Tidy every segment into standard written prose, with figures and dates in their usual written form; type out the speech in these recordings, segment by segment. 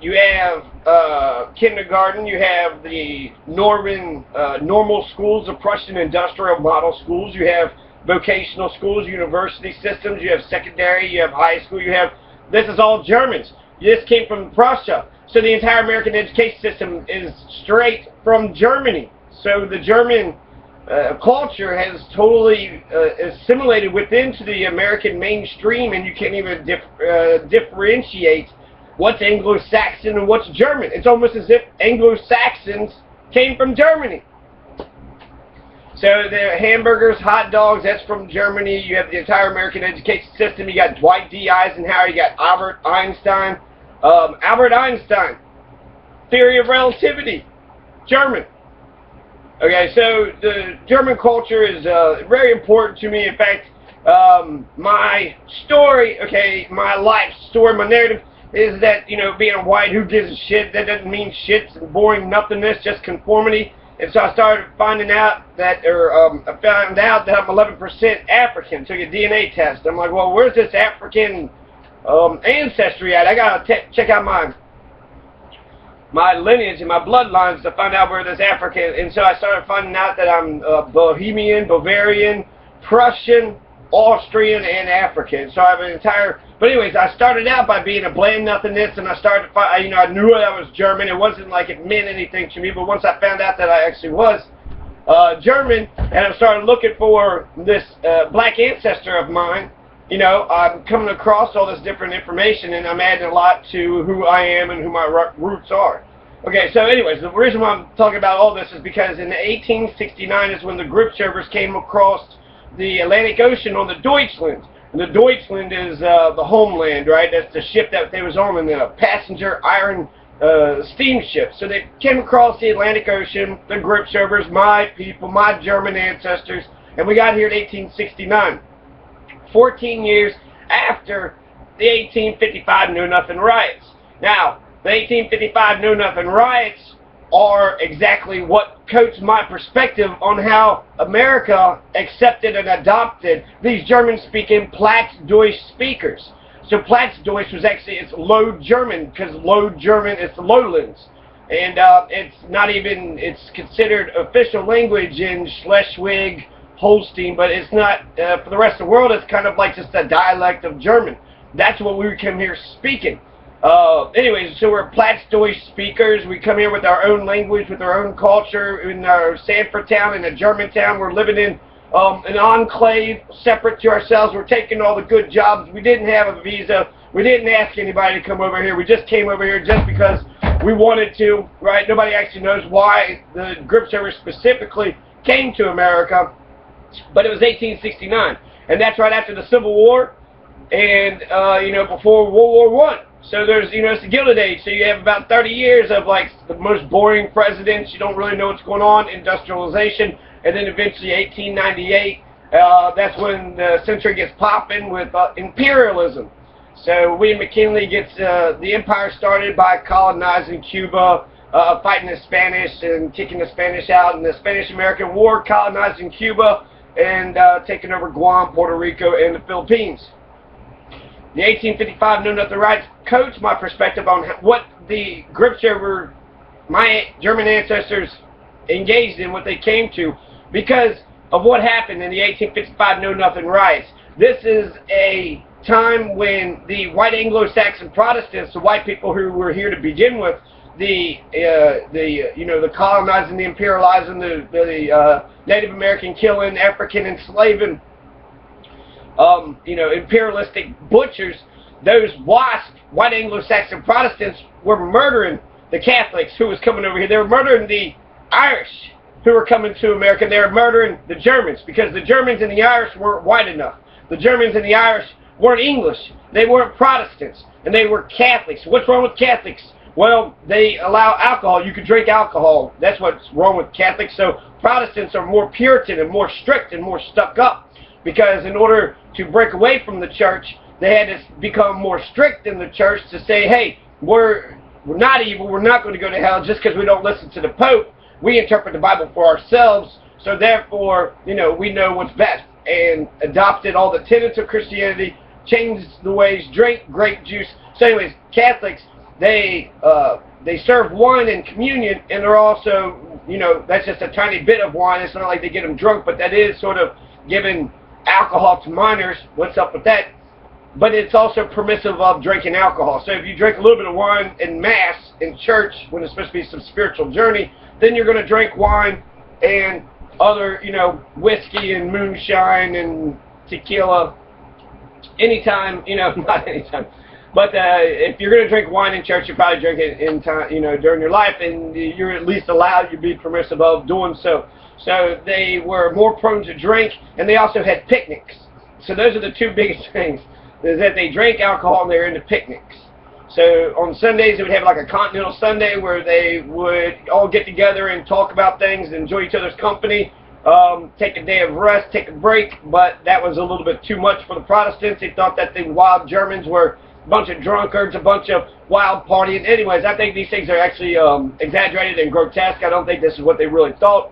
You have kindergarten, you have the normal schools, the Prussian industrial model schools, you have vocational schools, university systems, you have secondary, you have high school, this is all Germans. This came from Prussia. So the entire American education system is straight from Germany. So the German culture has totally assimilated within to the American mainstream, and you can't even differentiate what's Anglo-Saxon and what's German. It's almost as if Anglo-Saxons came from Germany. So the hamburgers, hot dogs, that's from Germany. You have the entire American education system. You got Dwight D. Eisenhower. You got Albert Einstein. Albert Einstein, theory of relativity, German. Okay, so the German culture is very important to me. In fact, my story, my life story, my narrative is that, being a white, who gives a shit? That doesn't mean shit, boring nothingness, just conformity. And so I started finding out that, I found out that I'm 11% African. Took a DNA test. I'm like, well, where's this African ancestry at? I gotta check out my lineage and my bloodlines to find out where this African. And so I started finding out that I'm Bohemian, Bavarian, Prussian, Austrian, and African. So I have an entire. But anyways, I started out by being a bland nothingness, and I started to find, I knew that I was German. It wasn't like it meant anything to me, but once I found out that I actually was German, and I started looking for this black ancestor of mine, I'm coming across all this different information, and I'm adding a lot to who I am and who my roots are. Okay, so anyways, the reason why I'm talking about all this is because in 1869 is when the Gripschoppers came across the Atlantic Ocean on the Deutschland. And the Deutschland is the homeland, right? That's the ship that they was on, in the passenger iron steamship. So they came across the Atlantic Ocean, the Gripschoppers, my people, my German ancestors, and we got here in 1869. 14 years after the 1855 Know Nothing riots. Now, the 1855 Know Nothing riots are exactly what coats my perspective on how America accepted and adopted these German-speaking Plattdeutsch speakers. So Plattdeutsch was actually, it's Low German, because Low German is the lowlands. And it's not even, it's considered official language in Schleswig, Holstein, but it's not, for the rest of the world, it's kind of like just a dialect of German. That's what we come here speaking. Anyways, so we're Plattdeutsch speakers. We come here with our own language, with our own culture. In our Sanford town, in a German town, we're living in an enclave separate to ourselves. We're taking all the good jobs. We didn't have a visa. We didn't ask anybody to come over here. We just came over here just because we wanted to, right? Nobody actually knows why the Gripschoppers specifically came to America. But it was 1869, and that's right after the Civil War, and before World War I. So there's, it's the Gilded Age. So you have about 30 years of like the most boring presidents. You don't really know what's going on. Industrialization, and then eventually 1898. That's when the century gets popping with imperialism. So William McKinley gets the empire started by colonizing Cuba, fighting the Spanish and kicking the Spanish out in the Spanish-American War, colonizing Cuba, and taking over Guam, Puerto Rico, and the Philippines. The 1855 Know Nothing riots coached my perspective on what the Gripschopper, my German ancestors, engaged in, what they came to, because of what happened in the 1855 Know Nothing riots. This is a time when the white Anglo-Saxon Protestants, the white people who were here to begin with, the colonizing, the imperializing, the Native American killing, African enslaving, imperialistic butchers, those white Anglo-Saxon Protestants were murdering the Catholics who was coming over here. They were murdering the Irish who were coming to America. They were murdering the Germans because the Germans and the Irish weren't white enough. The Germans and the Irish weren't English. They weren't Protestants, and they were Catholics. What's wrong with Catholics? Well, they allow alcohol. You can drink alcohol. That's what's wrong with Catholics. So Protestants are more Puritan and more strict and more stuck up, because in order to break away from the church, they had to become more strict in the church to say, hey, we're not evil. We're not going to go to hell just because we don't listen to the Pope. We interpret the Bible for ourselves, so therefore, we know what's best, and adopted all the tenets of Christianity, changed the ways, drank grape juice. So anyways, Catholics, they serve wine in communion, and they're also, you know, that's just a tiny bit of wine. It's not like they get them drunk, but that is sort of giving alcohol to minors. What's up with that? But it's also permissive of drinking alcohol. So if you drink a little bit of wine in mass, in church, when it's supposed to be some spiritual journey, then you're going to drink wine and other, you know, whiskey and moonshine and tequila anytime, you know, not anytime. But if you're going to drink wine in church, you probably drink it in time, you know, during your life, and you're at least allowed to be permissive of doing so. So they were more prone to drink, and they also had picnics. So those are the two biggest things, is that they drank alcohol and they were into picnics. So on Sundays, they would have like a continental Sunday where they would all get together and talk about things, enjoy each other's company, take a day of rest, take a break. But that was a little bit too much for the Protestants. They thought that the wild Germans were a bunch of drunkards, a bunch of wild partying. Anyways, I think these things are actually exaggerated and grotesque. I don't think this is what they really thought.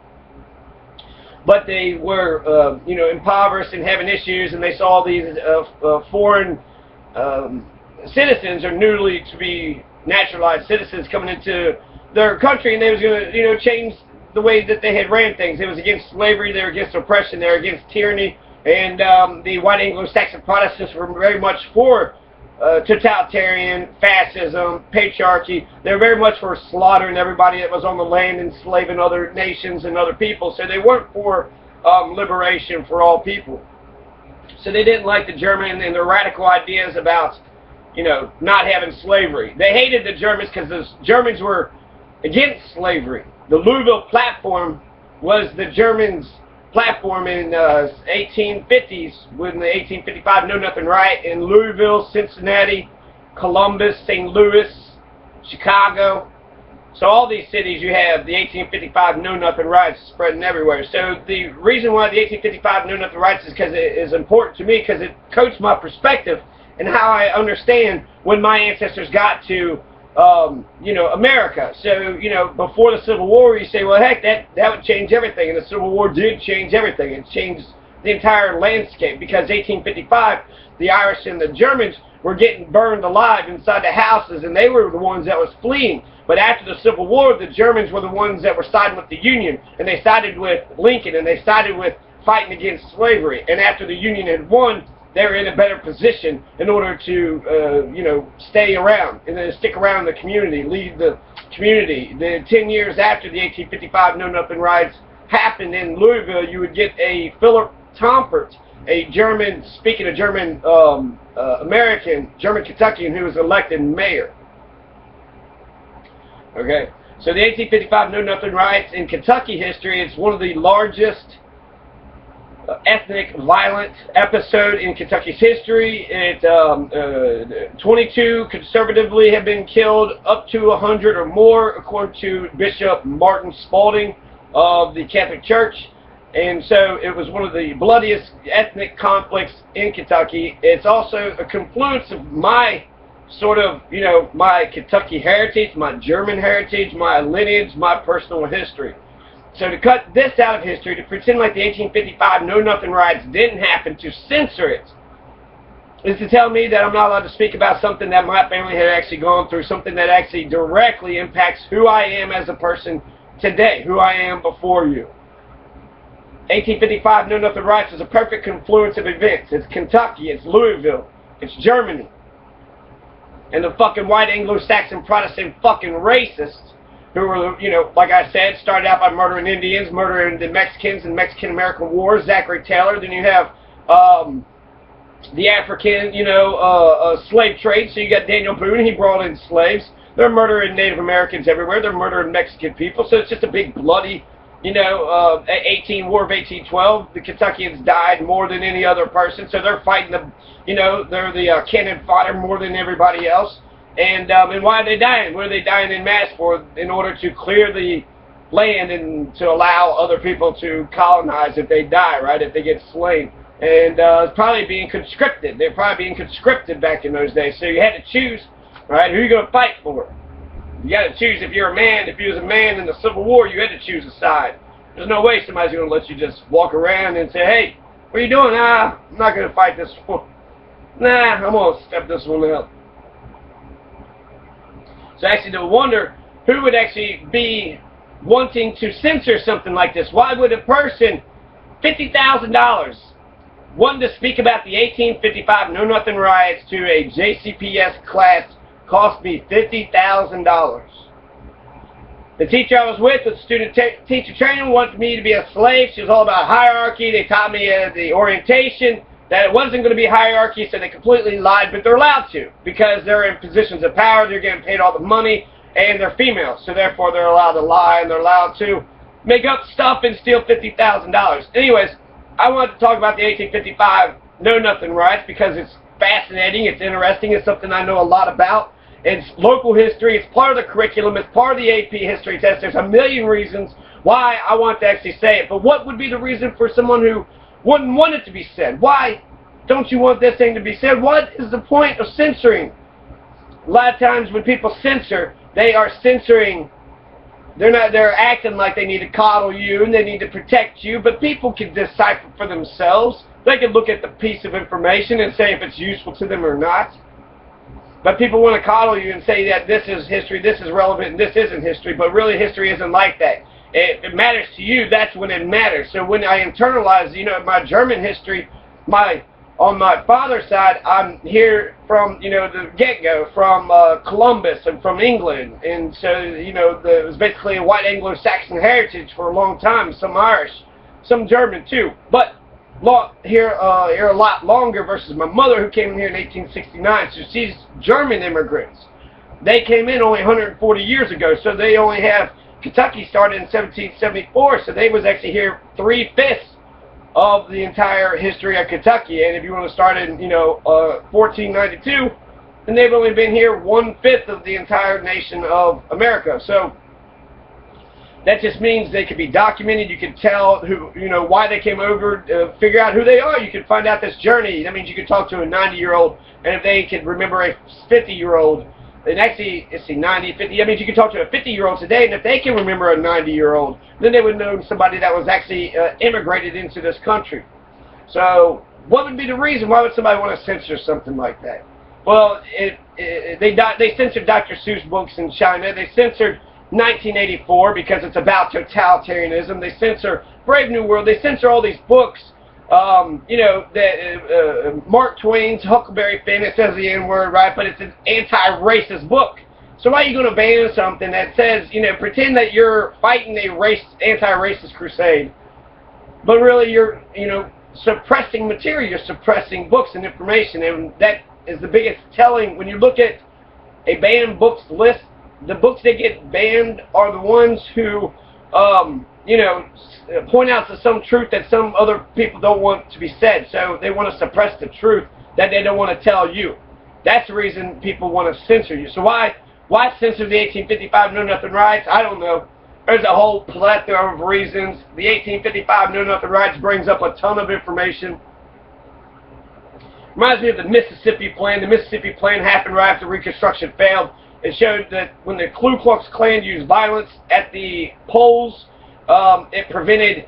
But they were, you know, impoverished and having issues, and they saw these foreign citizens, or newly to be naturalized citizens, coming into their country, and they was going to, you know, change the way that they had ran things. It was against slavery, they were against oppression, they were against tyranny, and the white Anglo-Saxon Protestants were very much for totalitarian, fascism, patriarchy. They were very much for slaughtering everybody that was on the land, enslaving other nations and other people. So they weren't for liberation for all people. So they didn't like the German and their radical ideas about, you know, not having slavery. They hated the Germans because the Germans were against slavery. The Louisville Platform was the Germans' platform in 1850s, when the 1855 Know Nothing Riot in Louisville, Cincinnati, Columbus, St. Louis, Chicago. So all these cities, you have the 1855 Know Nothing Riots spreading everywhere. So the reason why the 1855 Know Nothing Riots is because it is important to me, because it coats my perspective and how I understand when my ancestors got to you know, America. So, you know, before the Civil War, you say, well, heck, that would change everything. And the Civil War did change everything. It changed the entire landscape, because 1855, the Irish and the Germans were getting burned alive inside the houses, and they were the ones that was fleeing. But after the Civil War, the Germans were the ones that were siding with the Union, and they sided with Lincoln, and they sided with fighting against slavery. And after the Union had won, they were in a better position in order to, you know, stay around and then stick around the community, lead the community. The 10 years after the 1855 Know Nothing Riots happened in Louisville, you would get a Philip Tompert, a German, speaking of German American, German Kentuckian, who was elected mayor. Okay, so the 1855 Know Nothing Riots in Kentucky history, it's one of the largest ethnic violent episode in Kentucky's history. 22 conservatively have been killed, up to 100 or more, according to Bishop Martin Spalding of the Catholic Church. And so it was one of the bloodiest ethnic conflicts in Kentucky. It's also a confluence of my sort of, you know, my Kentucky heritage, my German heritage, my lineage, my personal history. So to cut this out of history, to pretend like the 1855 Know Nothing Riots didn't happen, to censor it, is to tell me that I'm not allowed to speak about something that my family had actually gone through, something that actually directly impacts who I am as a person today, who I am before you. 1855 Know Nothing Riots is a perfect confluence of events. It's Kentucky, it's Louisville, it's Germany, and the fucking white Anglo-Saxon Protestant fucking racists who were, you know, like I said, started out by murdering Indians, murdering the Mexicans in Mexican-American War, Zachary Taylor. Then you have the African, you know, slave trade. So you got Daniel Boone, he brought in slaves. They're murdering Native Americans everywhere. They're murdering Mexican people. So it's just a big bloody, you know, War of 1812. The Kentuckians died more than any other person. So they're fighting the, you know, they're the cannon fodder more than everybody else. And why are they dying? What are they dying in mass for? In order to clear the land and to allow other people to colonize if they die, right? If they get slain. And it's probably being conscripted. They're probably being conscripted back in those days. So you had to choose, right? Who are you going to fight for? You got to choose if you're a man. If you was a man in the Civil War, you had to choose a side. There's no way somebody's going to let you just walk around and say, hey, what are you doing? I'm not going to fight this one. Nah, I'm going to step this one out. So actually, no wonder who would actually be wanting to censor something like this. Why would a person, $50,000, wanting to speak about the 1855 Know Nothing riots to a JCPS class cost me $50,000? The teacher I was with student teacher training wanted me to be a slave. She was all about hierarchy. They taught me the orientation that it wasn't going to be hierarchy, so they completely lied, but they're allowed to because they're in positions of power, they're getting paid all the money, and they're females, so therefore they're allowed to lie and they're allowed to make up stuff and steal $50,000. Anyways, I wanted to talk about the 1855 Know Nothing riots because it's fascinating, it's interesting, it's something I know a lot about. It's local history, it's part of the curriculum, it's part of the AP history test. There's a million reasons why I want to actually say it, but what would be the reason for someone who wouldn't want it to be said? Why don't you want this thing to be said? What is the point of censoring? A lot of times when people censor, they are censoring. They're acting like they need to coddle you and they need to protect you, but people can decipher for themselves. They can look at the piece of information and say if it's useful to them or not. But people want to coddle you and say that this is history, this is relevant, and this isn't history, but really history isn't like that. If it matters to you, that's when it matters. So when I internalize, my German history, on my father's side, I'm here from, the get-go, from Columbus and from England. And so, it was basically a white Anglo-Saxon heritage for a long time, some Irish, some German too. But here a lot longer versus my mother who came here in 1869. So she's German immigrants. They came in only 140 years ago, so they only have, Kentucky started in 1774, so they was actually here 3/5 of the entire history of Kentucky. And if you want to start in 1492, then they've only been here 1/5 of the entire nation of America. So that just means they could be documented. You can tell who, why they came over, figure out who they are. You can find out this journey. That means you can talk to a 90-year-old, and if they can remember a 50-year-old, and actually, let's see, 90, 50, that means you can talk to a 50-year-old today, and if they can remember a 90-year-old, then they would know somebody that was actually immigrated into this country. So what would be the reason? Why would somebody want to censor something like that? Well, they censored Dr. Seuss books in China. They censored 1984 because it's about totalitarianism. They censor Brave New World. They censor all these books. Mark Twain's Huckleberry Finn, it says the N-word, right? But it's an anti-racist book. So why are you going to ban something that says, pretend that you're fighting a anti-racist crusade, but really you're, suppressing material, you're suppressing books and information, and that is the biggest telling. When you look at a banned books list, the books that get banned are the ones who, point out to some truth that some other people don't want to be said. So they want to suppress the truth that they don't want to tell you. That's the reason people want to censor you. So why censor the 1855 Know Nothing riots? I don't know. There's a whole plethora of reasons. The 1855 Know Nothing riots brings up a ton of information. Reminds me of the Mississippi Plan. The Mississippi Plan happened right after Reconstruction failed. It showed that when the Ku Klux Klan used violence at the polls, it prevented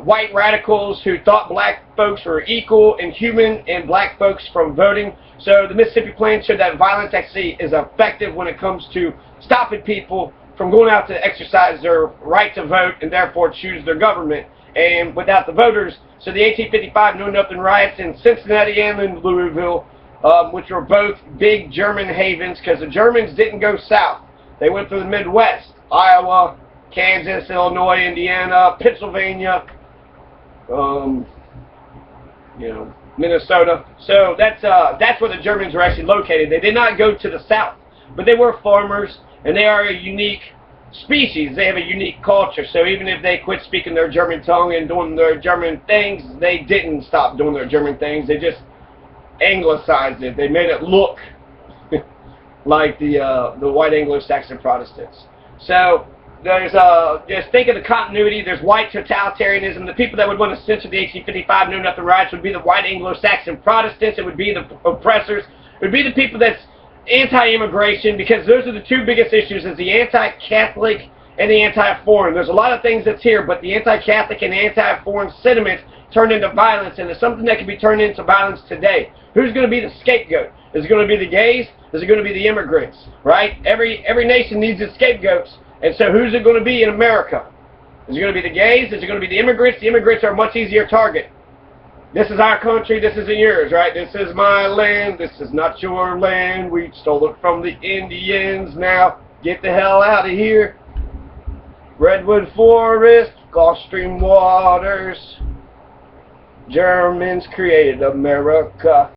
white radicals who thought black folks were equal and human and black folks from voting. So the Mississippi Plan showed that violence actually is effective when it comes to stopping people from going out to exercise their right to vote and therefore choose their government. And without the voters, so the 1855 Know Nothing riots in Cincinnati and in Louisville, which were both big German havens, because the Germans didn't go south. They went through the Midwest, Iowa, Kansas, Illinois, Indiana, Pennsylvania, Minnesota. So that's where the Germans were actually located. They did not go to the south, but they were farmers, and they are a unique species. They have a unique culture. So even if they quit speaking their German tongue and doing their German things, they didn't stop doing their German things. They just anglicized it. They made it look like the white Anglo-Saxon Protestants. So there's just think of the continuity. There's white totalitarianism. The people that would want to censor the 1855 Know Nothing riots would be the white Anglo-Saxon Protestants. It would be the oppressors. It would be the people that's anti-immigration, because those are the two biggest issues, is the anti-Catholic and the anti-foreign. There's a lot of things that's here, but the anti-Catholic and anti-foreign sentiments turned into violence, and it's something that can be turned into violence today. Who's going to be the scapegoat? Is it going to be the gays? Is it going to be the immigrants? Right? Every nation needs its scapegoats. And so who's it going to be in America? Is it going to be the gays? Is it going to be the immigrants? The immigrants are a much easier target. This is our country. This isn't yours, right? This is my land. This is not your land. We stole it from the Indians. Now get the hell out of here. Redwood Forest, Gulf Stream waters. Germans created America.